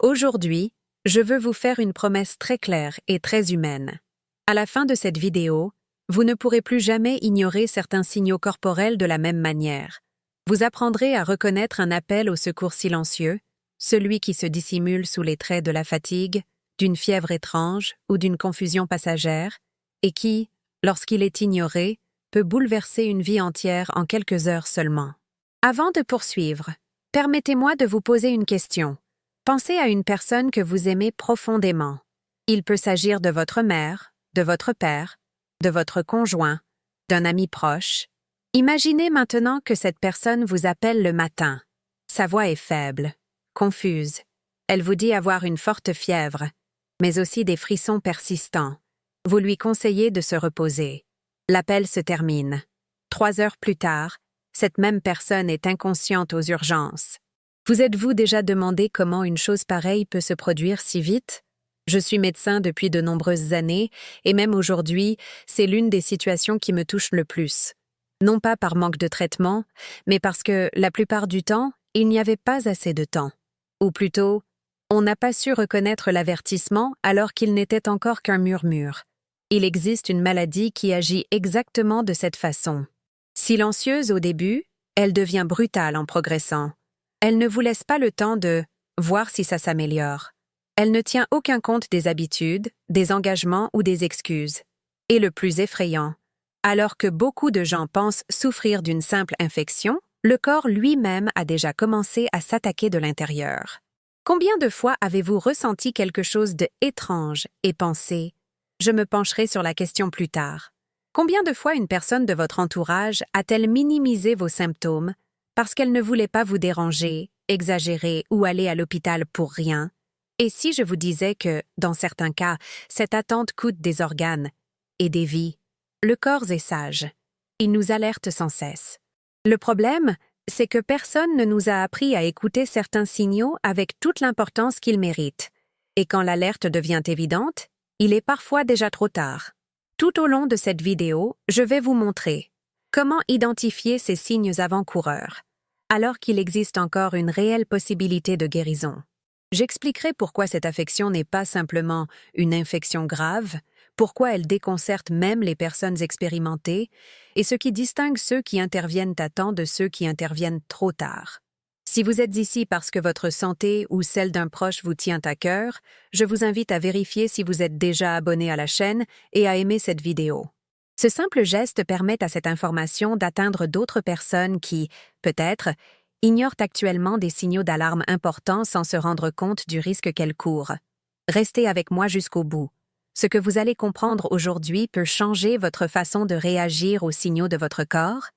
Aujourd'hui, je veux vous faire une promesse très claire et très humaine. À la fin de cette vidéo, vous ne pourrez plus jamais ignorer certains signaux corporels de la même manière. Vous apprendrez à reconnaître un appel au secours silencieux, celui qui se dissimule sous les traits de la fatigue, d'une fièvre étrange ou d'une confusion passagère, et qui, lorsqu'il est ignoré, peut bouleverser une vie entière en quelques heures seulement. Avant de poursuivre, permettez-moi de vous poser une question. Pensez à une personne que vous aimez profondément. Il peut s'agir de votre mère, de votre père, de votre conjoint, d'un ami proche. Imaginez maintenant que cette personne vous appelle le matin. Sa voix est faible, confuse. Elle vous dit avoir une forte fièvre, mais aussi des frissons persistants. Vous lui conseillez de se reposer. L'appel se termine. 3 heures plus tard, cette même personne est inconsciente aux urgences. Vous êtes-vous déjà demandé comment une chose pareille peut se produire si vite? Je suis médecin depuis de nombreuses années et même aujourd'hui, c'est l'une des situations qui me touche le plus. Non pas par manque de traitement, mais parce que, la plupart du temps, il n'y avait pas assez de temps. Ou plutôt, on n'a pas su reconnaître l'avertissement alors qu'il n'était encore qu'un murmure. Il existe une maladie qui agit exactement de cette façon. Silencieuse au début, elle devient brutale en progressant. Elle ne vous laisse pas le temps de voir si ça s'améliore. Elle ne tient aucun compte des habitudes, des engagements ou des excuses. Et le plus effrayant, alors que beaucoup de gens pensent souffrir d'une simple infection, le corps lui-même a déjà commencé à s'attaquer de l'intérieur. Combien de fois avez-vous ressenti quelque chose d'étrange et pensé « Je me pencherai sur la question plus tard ». Combien de fois une personne de votre entourage a-t-elle minimisé vos symptômes parce qu'elle ne voulait pas vous déranger, exagérer ou aller à l'hôpital pour rien? Et si je vous disais que, dans certains cas, cette attente coûte des organes et des vies? Le corps est sage. Il nous alerte sans cesse. Le problème, c'est que personne ne nous a appris à écouter certains signaux avec toute l'importance qu'ils méritent. Et quand l'alerte devient évidente, il est parfois déjà trop tard. Tout au long de cette vidéo, je vais vous montrer comment identifier ces signes avant-coureurs, alors qu'il existe encore une réelle possibilité de guérison. J'expliquerai pourquoi cette affection n'est pas simplement une infection grave, pourquoi elle déconcerte même les personnes expérimentées, et ce qui distingue ceux qui interviennent à temps de ceux qui interviennent trop tard. Si vous êtes ici parce que votre santé ou celle d'un proche vous tient à cœur, je vous invite à vérifier si vous êtes déjà abonné à la chaîne et à aimer cette vidéo. Ce simple geste permet à cette information d'atteindre d'autres personnes qui, peut-être, ignorent actuellement des signaux d'alarme importants sans se rendre compte du risque qu'elles courent. Restez avec moi jusqu'au bout. Ce que vous allez comprendre aujourd'hui peut changer votre façon de réagir aux signaux de votre corps,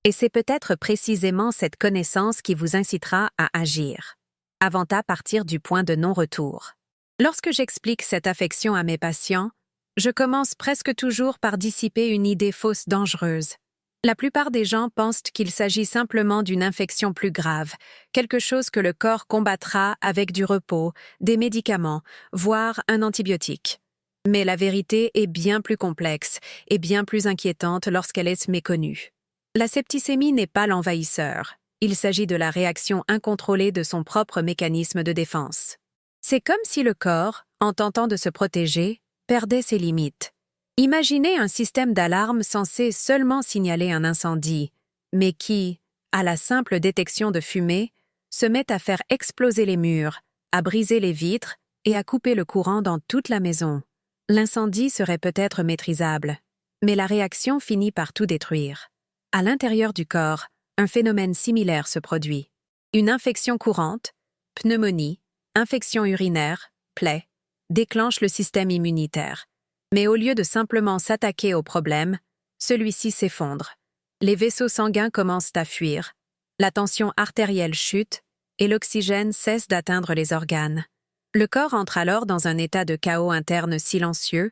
et c'est peut-être précisément cette connaissance qui vous incitera à agir. Avant à partir du point de non-retour. Lorsque j'explique cette affection à mes patients, je commence presque toujours par dissiper une idée fausse dangereuse. La plupart des gens pensent qu'il s'agit simplement d'une infection plus grave, quelque chose que le corps combattra avec du repos, des médicaments, voire un antibiotique. Mais la vérité est bien plus complexe et bien plus inquiétante lorsqu'elle est méconnue. La septicémie n'est pas l'envahisseur. Il s'agit de la réaction incontrôlée de son propre mécanisme de défense. C'est comme si le corps, en tentant de se protéger, perdait ses limites. Imaginez un système d'alarme censé seulement signaler un incendie, mais qui, à la simple détection de fumée, se met à faire exploser les murs, à briser les vitres et à couper le courant dans toute la maison. L'incendie serait peut-être maîtrisable, mais la réaction finit par tout détruire. À l'intérieur du corps, un phénomène similaire se produit. Une infection courante, pneumonie, infection urinaire, plaie, déclenche le système immunitaire. Mais au lieu de simplement s'attaquer au problème, celui-ci s'effondre. Les vaisseaux sanguins commencent à fuir, la tension artérielle chute et l'oxygène cesse d'atteindre les organes. Le corps entre alors dans un état de chaos interne silencieux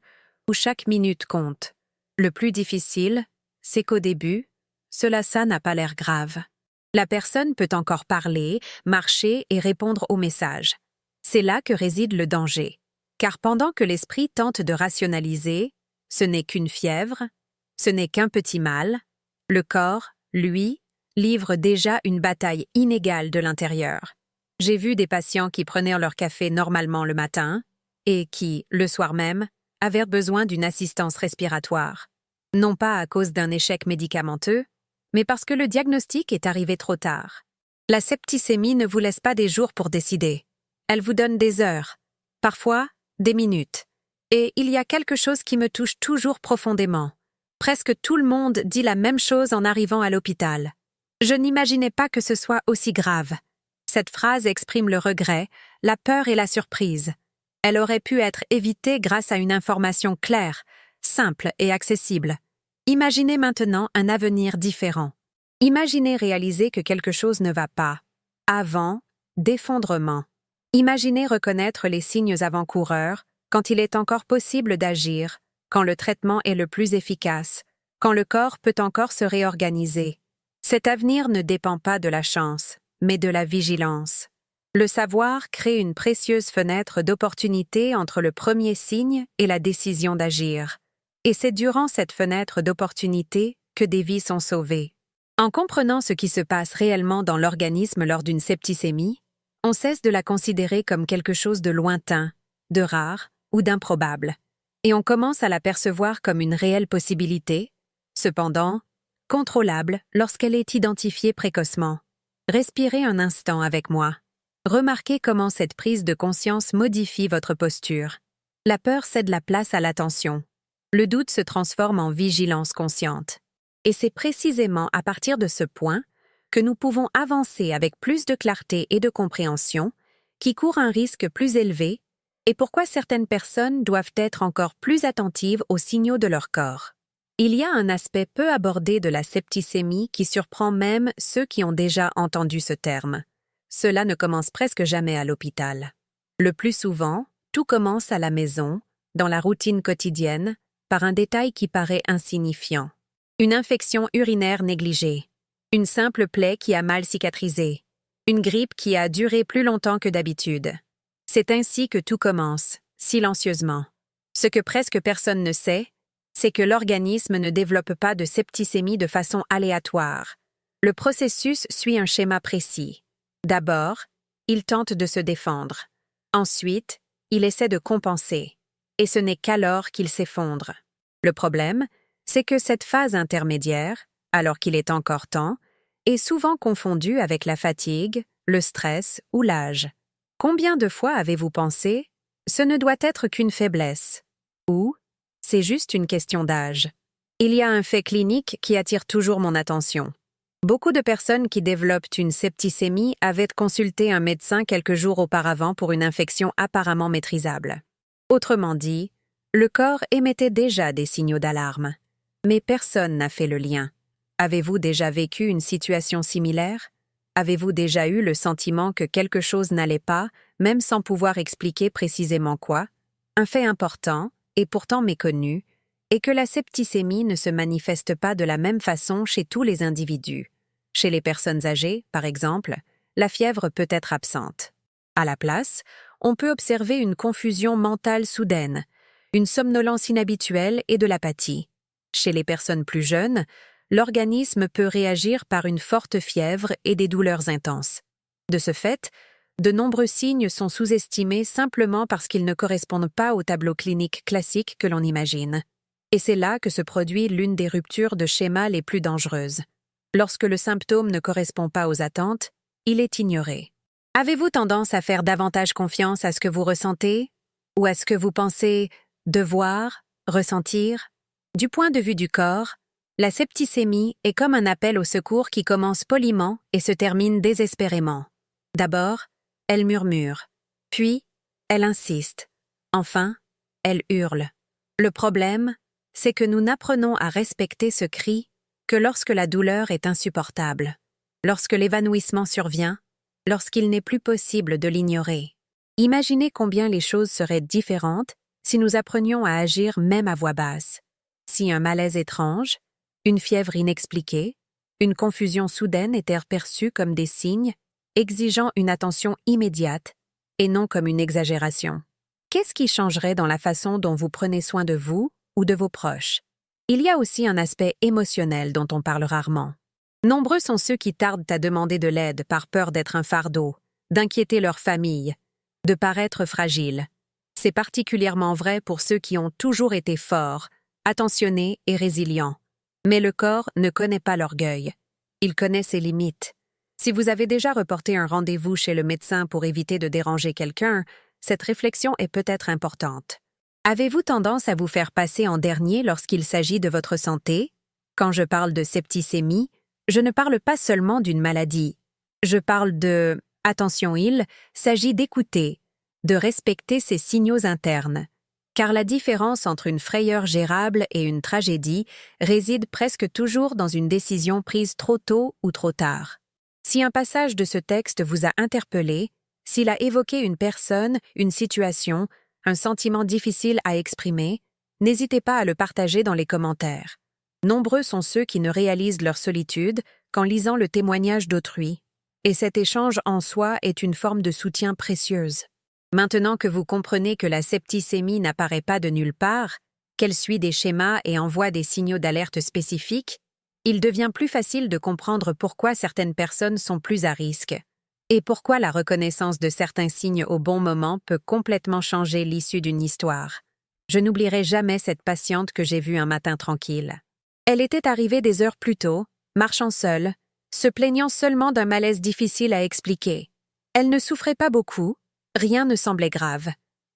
où chaque minute compte. Le plus difficile, c'est qu'au début, ça n'a pas l'air grave. La personne peut encore parler, marcher et répondre aux messages. C'est là que réside le danger. Car pendant que l'esprit tente de rationaliser, ce n'est qu'une fièvre, ce n'est qu'un petit mal, le corps, lui, livre déjà une bataille inégale de l'intérieur. J'ai vu des patients qui prenaient leur café normalement le matin et qui, le soir même, avaient besoin d'une assistance respiratoire. Non pas à cause d'un échec médicamenteux, mais parce que le diagnostic est arrivé trop tard. La septicémie ne vous laisse pas des jours pour décider. Elle vous donne des heures, parfois des minutes. Et il y a quelque chose qui me touche toujours profondément. Presque tout le monde dit la même chose en arrivant à l'hôpital. Je n'imaginais pas que ce soit aussi grave. Cette phrase exprime le regret, la peur et la surprise. Elle aurait pu être évitée grâce à une information claire, simple et accessible. Imaginez maintenant un avenir différent. Imaginez réaliser que quelque chose ne va pas. Avant, d'effondrement. Imaginez reconnaître les signes avant-coureurs quand il est encore possible d'agir, quand le traitement est le plus efficace, quand le corps peut encore se réorganiser. Cet avenir ne dépend pas de la chance, mais de la vigilance. Le savoir crée une précieuse fenêtre d'opportunité entre le premier signe et la décision d'agir. Et c'est durant cette fenêtre d'opportunité que des vies sont sauvées. En comprenant ce qui se passe réellement dans l'organisme lors d'une septicémie, on cesse de la considérer comme quelque chose de lointain, de rare ou d'improbable, et on commence à la percevoir comme une réelle possibilité, cependant, contrôlable lorsqu'elle est identifiée précocement. Respirez un instant avec moi. Remarquez comment cette prise de conscience modifie votre posture. La peur cède la place à l'attention. Le doute se transforme en vigilance consciente. Et c'est précisément à partir de ce point que nous pouvons avancer avec plus de clarté et de compréhension, qui court un risque plus élevé, et pourquoi certaines personnes doivent être encore plus attentives aux signaux de leur corps. Il y a un aspect peu abordé de la septicémie qui surprend même ceux qui ont déjà entendu ce terme. Cela ne commence presque jamais à l'hôpital. Le plus souvent, tout commence à la maison, dans la routine quotidienne, par un détail qui paraît insignifiant. Une infection urinaire négligée, une simple plaie qui a mal cicatrisé, une grippe qui a duré plus longtemps que d'habitude. C'est ainsi que tout commence, silencieusement. Ce que presque personne ne sait, c'est que l'organisme ne développe pas de septicémie de façon aléatoire. Le processus suit un schéma précis. D'abord, il tente de se défendre. Ensuite, il essaie de compenser. Et ce n'est qu'alors qu'il s'effondre. Le problème, c'est que cette phase intermédiaire, alors qu'il est encore temps, est souvent confondue avec la fatigue, le stress ou l'âge. Combien de fois avez-vous pensé « ce ne doit être qu'une faiblesse » ou « c'est juste une question d'âge ». Il y a un fait clinique qui attire toujours mon attention. Beaucoup de personnes qui développent une septicémie avaient consulté un médecin quelques jours auparavant pour une infection apparemment maîtrisable. Autrement dit, le corps émettait déjà des signaux d'alarme. Mais personne n'a fait le lien. Avez-vous déjà vécu une situation similaire? Avez-vous déjà eu le sentiment que quelque chose n'allait pas, même sans pouvoir expliquer précisément quoi? Un fait important, et pourtant méconnu, est que la septicémie ne se manifeste pas de la même façon chez tous les individus. Chez les personnes âgées, par exemple, la fièvre peut être absente. À la place, on peut observer une confusion mentale soudaine, une somnolence inhabituelle et de l'apathie. Chez les personnes plus jeunes, l'organisme peut réagir par une forte fièvre et des douleurs intenses. De ce fait, de nombreux signes sont sous-estimés simplement parce qu'ils ne correspondent pas au tableau clinique classique que l'on imagine. Et c'est là que se produit l'une des ruptures de schéma les plus dangereuses. Lorsque le symptôme ne correspond pas aux attentes, il est ignoré. Avez-vous tendance à faire davantage confiance à ce que vous ressentez ou à ce que vous pensez devoir, ressentir? Du point de vue du corps, la septicémie est comme un appel au secours qui commence poliment et se termine désespérément. D'abord, elle murmure, puis elle insiste, enfin, elle hurle. Le problème, c'est que nous n'apprenons à respecter ce cri que lorsque la douleur est insupportable, lorsque l'évanouissement survient, lorsqu'il n'est plus possible de l'ignorer. Imaginez combien les choses seraient différentes si nous apprenions à agir même à voix basse. Si un malaise étrange, une fièvre inexpliquée, une confusion soudaine étaient perçus comme des signes exigeant une attention immédiate et non comme une exagération. Qu'est-ce qui changerait dans la façon dont vous prenez soin de vous ou de vos proches? Il y a aussi un aspect émotionnel dont on parle rarement. Nombreux sont ceux qui tardent à demander de l'aide par peur d'être un fardeau, d'inquiéter leur famille, de paraître fragiles. C'est particulièrement vrai pour ceux qui ont toujours été forts, attentionnés et résilients. Mais le corps ne connaît pas l'orgueil. Il connaît ses limites. Si vous avez déjà reporté un rendez-vous chez le médecin pour éviter de déranger quelqu'un, cette réflexion est peut-être importante. Avez-vous tendance à vous faire passer en dernier lorsqu'il s'agit de votre santé? Quand je parle de septicémie, je ne parle pas seulement d'une maladie. Je parle de « attention, il s'agit d'écouter, de respecter ses signaux internes. » Car la différence entre une frayeur gérable et une tragédie réside presque toujours dans une décision prise trop tôt ou trop tard. Si un passage de ce texte vous a interpellé, s'il a évoqué une personne, une situation, un sentiment difficile à exprimer, n'hésitez pas à le partager dans les commentaires. Nombreux sont ceux qui ne réalisent leur solitude qu'en lisant le témoignage d'autrui. Et cet échange en soi est une forme de soutien précieuse. Maintenant que vous comprenez que la septicémie n'apparaît pas de nulle part, qu'elle suit des schémas et envoie des signaux d'alerte spécifiques, il devient plus facile de comprendre pourquoi certaines personnes sont plus à risque et pourquoi la reconnaissance de certains signes au bon moment peut complètement changer l'issue d'une histoire. Je n'oublierai jamais cette patiente que j'ai vue un matin tranquille. Elle était arrivée des heures plus tôt, marchant seule, se plaignant seulement d'un malaise difficile à expliquer. Elle ne souffrait pas beaucoup, rien ne semblait grave.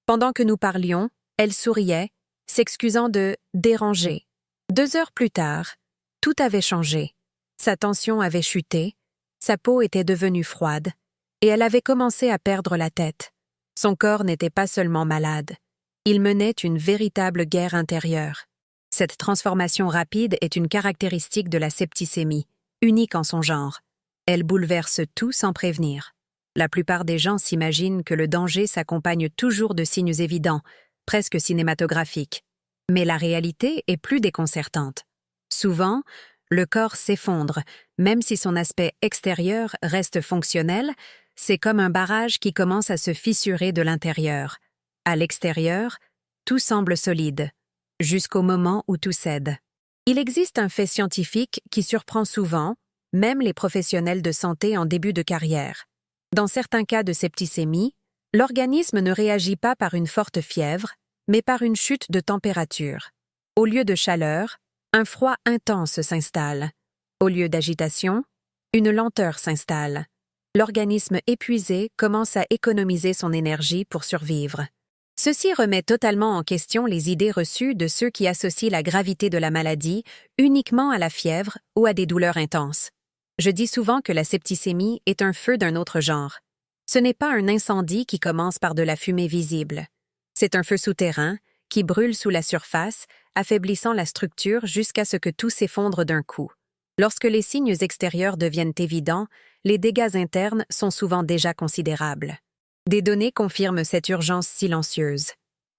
Pendant que nous parlions, elle souriait, s'excusant de « déranger ». 2 heures plus tard, tout avait changé. Sa tension avait chuté, sa peau était devenue froide, et elle avait commencé à perdre la tête. Son corps n'était pas seulement malade, il menait une véritable guerre intérieure. Cette transformation rapide est une caractéristique de la septicémie, unique en son genre. Elle bouleverse tout sans prévenir. La plupart des gens s'imaginent que le danger s'accompagne toujours de signes évidents, presque cinématographiques. Mais la réalité est plus déconcertante. Souvent, le corps s'effondre, même si son aspect extérieur reste fonctionnel, c'est comme un barrage qui commence à se fissurer de l'intérieur. À l'extérieur, tout semble solide, jusqu'au moment où tout cède. Il existe un fait scientifique qui surprend souvent, même les professionnels de santé en début de carrière. Dans certains cas de septicémie, l'organisme ne réagit pas par une forte fièvre, mais par une chute de température. Au lieu de chaleur, un froid intense s'installe. Au lieu d'agitation, une lenteur s'installe. L'organisme épuisé commence à économiser son énergie pour survivre. Ceci remet totalement en question les idées reçues de ceux qui associent la gravité de la maladie uniquement à la fièvre ou à des douleurs intenses. Je dis souvent que la septicémie est un feu d'un autre genre. Ce n'est pas un incendie qui commence par de la fumée visible. C'est un feu souterrain qui brûle sous la surface, affaiblissant la structure jusqu'à ce que tout s'effondre d'un coup. Lorsque les signes extérieurs deviennent évidents, les dégâts internes sont souvent déjà considérables. Des données confirment cette urgence silencieuse.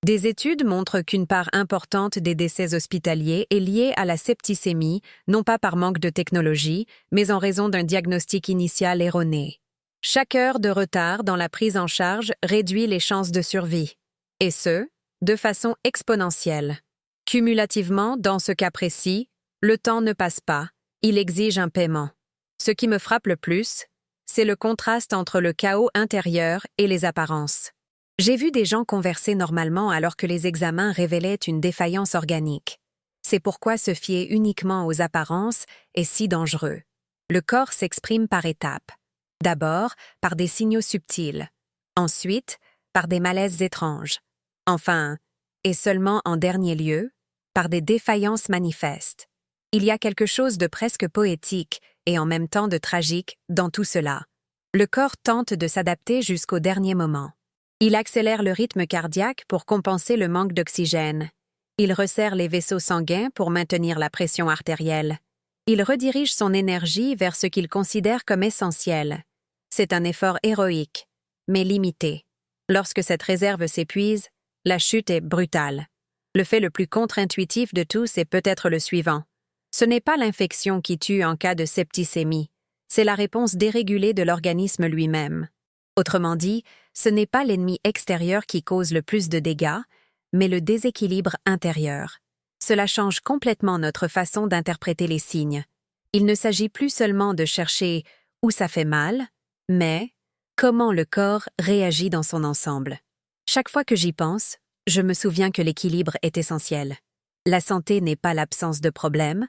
Des études montrent qu'une part importante des décès hospitaliers est liée à la septicémie, non pas par manque de technologie, mais en raison d'un diagnostic initial erroné. Chaque heure de retard dans la prise en charge réduit les chances de survie, et ce, de façon exponentielle. Cumulativement, dans ce cas précis, le temps ne passe pas, il exige un paiement. Ce qui me frappe le plus, c'est le contraste entre le chaos intérieur et les apparences. J'ai vu des gens converser normalement alors que les examens révélaient une défaillance organique. C'est pourquoi se fier uniquement aux apparences est si dangereux. Le corps s'exprime par étapes. D'abord, par des signaux subtils. Ensuite, par des malaises étranges. Enfin, et seulement en dernier lieu, par des défaillances manifestes. Il y a quelque chose de presque poétique et en même temps de tragique dans tout cela. Le corps tente de s'adapter jusqu'au dernier moment. Il accélère le rythme cardiaque pour compenser le manque d'oxygène. Il resserre les vaisseaux sanguins pour maintenir la pression artérielle. Il redirige son énergie vers ce qu'il considère comme essentiel. C'est un effort héroïque, mais limité. Lorsque cette réserve s'épuise, la chute est brutale. Le fait le plus contre-intuitif de tous est peut-être le suivant. Ce n'est pas l'infection qui tue en cas de septicémie, c'est la réponse dérégulée de l'organisme lui-même. Autrement dit, ce n'est pas l'ennemi extérieur qui cause le plus de dégâts, mais le déséquilibre intérieur. Cela change complètement notre façon d'interpréter les signes. Il ne s'agit plus seulement de chercher où ça fait mal, mais Comment le corps réagit dans son ensemble. Chaque fois que j'y pense, je me souviens que l'équilibre est essentiel. La santé n'est pas l'absence de problème,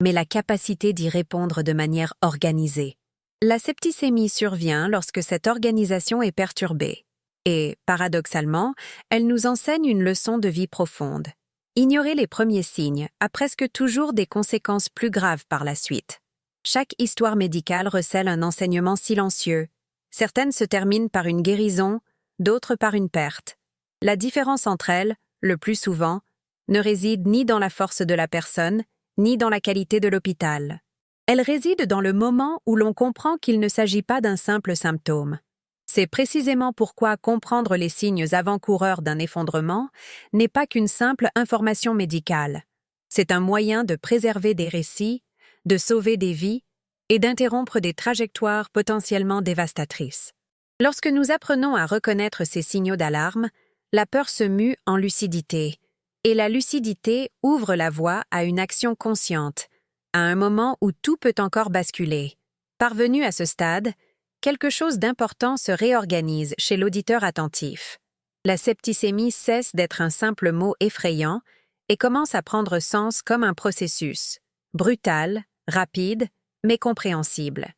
mais la capacité d'y répondre de manière organisée. La septicémie survient lorsque cette organisation est perturbée. Et, paradoxalement, elle nous enseigne une leçon de vie profonde. Ignorer les premiers signes a presque toujours des conséquences plus graves par la suite. Chaque histoire médicale recèle un enseignement silencieux. Certaines se terminent par une guérison, d'autres par une perte. La différence entre elles, le plus souvent, ne réside ni dans la force de la personne, ni dans la qualité de l'hôpital. Elle réside dans le moment où l'on comprend qu'il ne s'agit pas d'un simple symptôme. C'est précisément pourquoi comprendre les signes avant-coureurs d'un effondrement n'est pas qu'une simple information médicale. C'est un moyen de préserver des récits, de sauver des vies et d'interrompre des trajectoires potentiellement dévastatrices. Lorsque nous apprenons à reconnaître ces signaux d'alarme, la peur se mue en lucidité, et la lucidité ouvre la voie à une action consciente, à un moment où tout peut encore basculer. Parvenu à ce stade, quelque chose d'important se réorganise chez l'auditeur attentif. La septicémie cesse d'être un simple mot effrayant et commence à prendre sens comme un processus, brutal, rapide, mais compréhensible.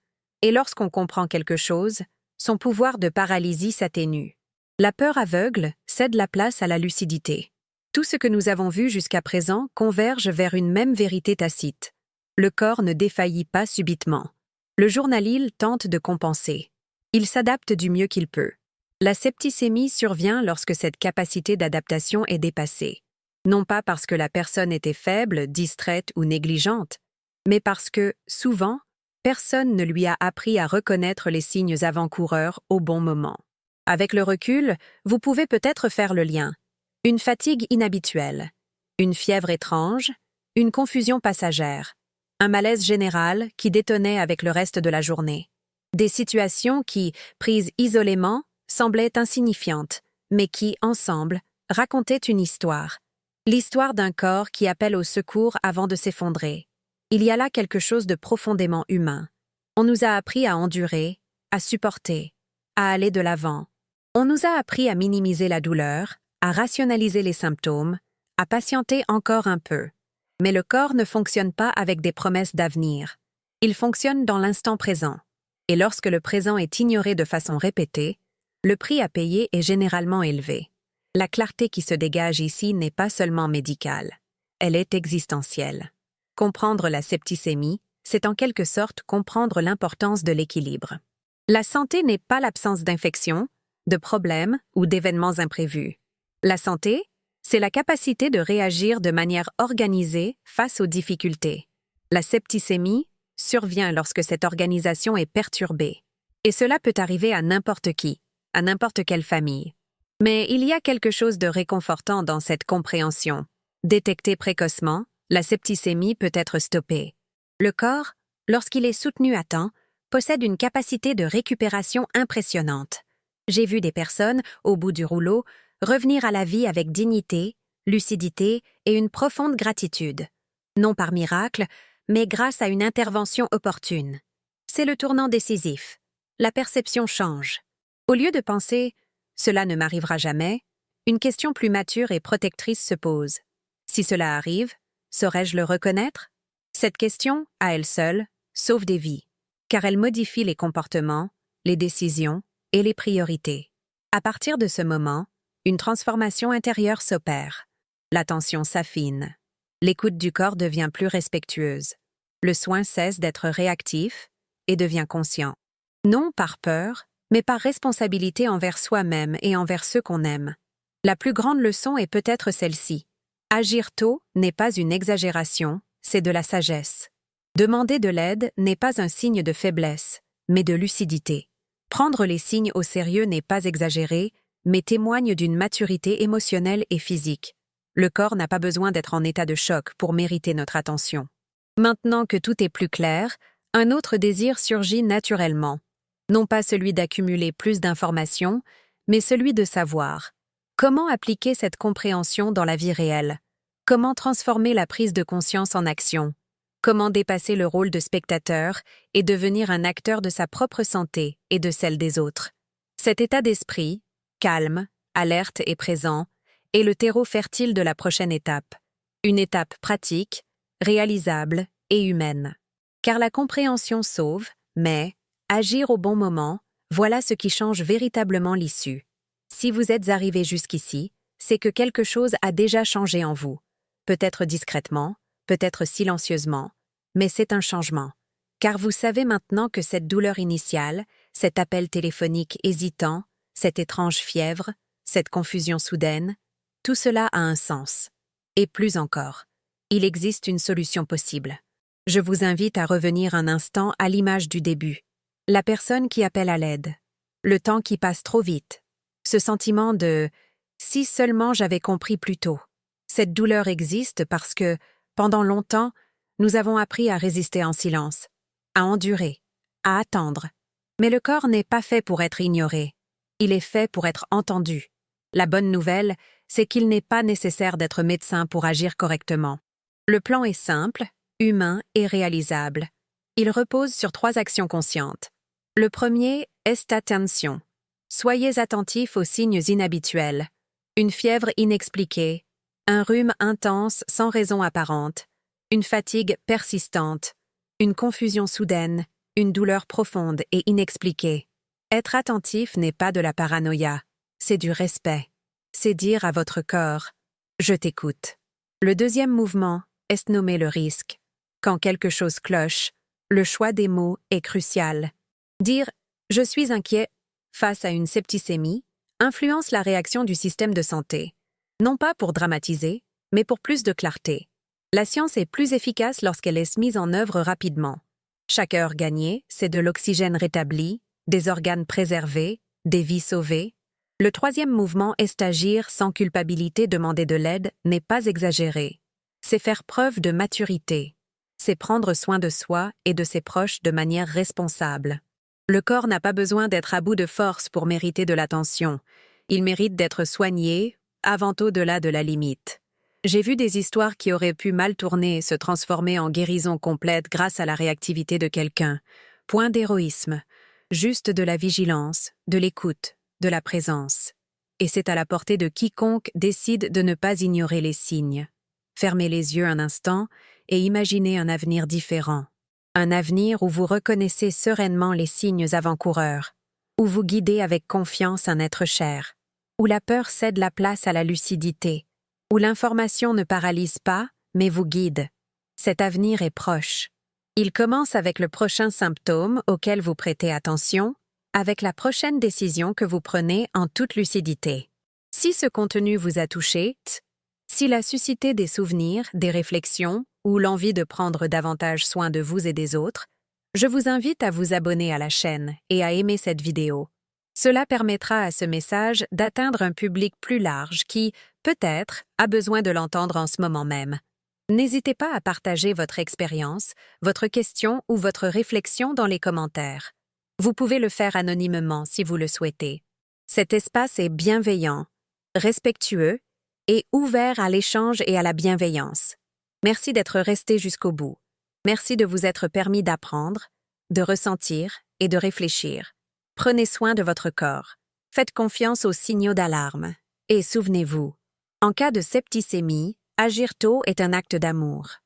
Et lorsqu'on comprend quelque chose, son pouvoir de paralysie s'atténue. La peur aveugle cède la place à la lucidité. Tout ce que nous avons vu jusqu'à présent converge vers une même vérité tacite. Le corps ne défaillit pas subitement. Le journaliste tente de compenser. Il s'adapte du mieux qu'il peut. La septicémie survient lorsque cette capacité d'adaptation est dépassée. Non pas parce que la personne était faible, distraite ou négligente, mais parce que, souvent, personne ne lui a appris à reconnaître les signes avant-coureurs au bon moment. Avec le recul, vous pouvez peut-être faire le lien. Une fatigue inhabituelle, une fièvre étrange, une confusion passagère, un malaise général qui détonnait avec le reste de la journée. Des situations qui, prises isolément, semblaient insignifiantes, mais qui, ensemble, racontaient une histoire. L'histoire d'un corps qui appelle au secours avant de s'effondrer. Il y a là quelque chose de profondément humain. On nous a appris à endurer, à supporter, à aller de l'avant. On nous a appris à minimiser la douleur, à rationaliser les symptômes, à patienter encore un peu. Mais le corps ne fonctionne pas avec des promesses d'avenir. Il fonctionne dans l'instant présent. Et lorsque le présent est ignoré de façon répétée, le prix à payer est généralement élevé. La clarté qui se dégage ici n'est pas seulement médicale. Elle est existentielle. Comprendre la septicémie, c'est en quelque sorte comprendre l'importance de l'équilibre. La santé n'est pas l'absence d'infections, de problèmes ou d'événements imprévus. La santé, c'est la capacité de réagir de manière organisée face aux difficultés. La septicémie survient lorsque cette organisation est perturbée. Et cela peut arriver à n'importe qui, à n'importe quelle famille. Mais il y a quelque chose de réconfortant dans cette compréhension. Détectée précocement, la septicémie peut être stoppée. Le corps, lorsqu'il est soutenu à temps, possède une capacité de récupération impressionnante. J'ai vu des personnes, au bout du rouleau, revenir à la vie avec dignité, lucidité et une profonde gratitude. Non par miracle, mais grâce à une intervention opportune. C'est le tournant décisif. La perception change. Au lieu de penser « cela ne m'arrivera jamais », une question plus mature et protectrice se pose. Si cela arrive, saurais-je le reconnaître? Cette question, à elle seule, sauve des vies, car elle modifie les comportements, les décisions et les priorités. À partir de ce moment, une transformation intérieure s'opère. L'attention s'affine. L'écoute du corps devient plus respectueuse. Le soin cesse d'être réactif et devient conscient. Non par peur, mais par responsabilité envers soi-même et envers ceux qu'on aime. La plus grande leçon est peut-être celle-ci. Agir tôt n'est pas une exagération, c'est de la sagesse. Demander de l'aide n'est pas un signe de faiblesse, mais de lucidité. Prendre les signes au sérieux n'est pas exagéré, mais témoigne d'une maturité émotionnelle et physique. Le corps n'a pas besoin d'être en état de choc pour mériter notre attention. Maintenant que tout est plus clair, un autre désir surgit naturellement. Non pas celui d'accumuler plus d'informations, mais celui de savoir. Comment appliquer cette compréhension dans la vie réelle? Comment transformer la prise de conscience en action? Comment dépasser le rôle de spectateur et devenir un acteur de sa propre santé et de celle des autres? Cet état d'esprit, calme, alerte et présent, est le terreau fertile de la prochaine étape. Une étape pratique, réalisable et humaine. Car la compréhension sauve, mais agir au bon moment, voilà ce qui change véritablement l'issue. Si vous êtes arrivé jusqu'ici, c'est que quelque chose a déjà changé en vous. Peut-être discrètement, peut-être silencieusement, mais c'est un changement. Car vous savez maintenant que cette douleur initiale, cet appel téléphonique hésitant, cette étrange fièvre, cette confusion soudaine, tout cela a un sens. Et plus encore, il existe une solution possible. Je vous invite à revenir un instant à l'image du début. La personne qui appelle à l'aide. Le temps qui passe trop vite. Ce sentiment de « si seulement j'avais compris plus tôt ». Cette douleur existe parce que, pendant longtemps, nous avons appris à résister en silence, à endurer, à attendre. Mais le corps n'est pas fait pour être ignoré. Il est fait pour être entendu. La bonne nouvelle, c'est qu'il n'est pas nécessaire d'être médecin pour agir correctement. Le plan est simple, humain et réalisable. Il repose sur 3 actions conscientes. Le premier est attention. Soyez attentifs aux signes inhabituels. Une fièvre inexpliquée, un rhume intense sans raison apparente, une fatigue persistante, une confusion soudaine, une douleur profonde et inexpliquée. Être attentif n'est pas de la paranoïa, c'est du respect. C'est dire à votre corps « je t'écoute ». Le deuxième mouvement est nommer le risque. Quand quelque chose cloche, le choix des mots est crucial. Dire « je suis inquiet » face à une septicémie influence la réaction du système de santé. Non pas pour dramatiser, mais pour plus de clarté. La science est plus efficace lorsqu'elle est mise en œuvre rapidement. Chaque heure gagnée, c'est de l'oxygène rétabli, des organes préservés, des vies sauvées. Le troisième mouvement est agir sans culpabilité. Demander de l'aide n'est pas exagérer. C'est faire preuve de maturité. C'est prendre soin de soi et de ses proches de manière responsable. Le corps n'a pas besoin d'être à bout de force pour mériter de l'attention. Il mérite d'être soigné, avant au-delà de la limite. J'ai vu des histoires qui auraient pu mal tourner et se transformer en guérison complète grâce à la réactivité de quelqu'un. Point d'héroïsme, juste de la vigilance, de l'écoute, de la présence. Et c'est à la portée de quiconque décide de ne pas ignorer les signes. Fermez les yeux un instant et imaginez un avenir différent. Un avenir où vous reconnaissez sereinement les signes avant-coureurs, où vous guidez avec confiance un être cher, où la peur cède la place à la lucidité, où l'information ne paralyse pas, mais vous guide. Cet avenir est proche. Il commence avec le prochain symptôme auquel vous prêtez attention, avec la prochaine décision que vous prenez en toute lucidité. Si ce contenu vous a touché, s'il a suscité des souvenirs, des réflexions ou l'envie de prendre davantage soin de vous et des autres, je vous invite à vous abonner à la chaîne et à aimer cette vidéo. Cela permettra à ce message d'atteindre un public plus large qui, peut-être, a besoin de l'entendre en ce moment même. N'hésitez pas à partager votre expérience, votre question ou votre réflexion dans les commentaires. Vous pouvez le faire anonymement si vous le souhaitez. Cet espace est bienveillant, respectueux et ouvert à l'échange et à la bienveillance. Merci d'être resté jusqu'au bout. Merci de vous être permis d'apprendre, de ressentir et de réfléchir. Prenez soin de votre corps. Faites confiance aux signaux d'alarme. Et souvenez-vous, en cas de septicémie, agir tôt est un acte d'amour.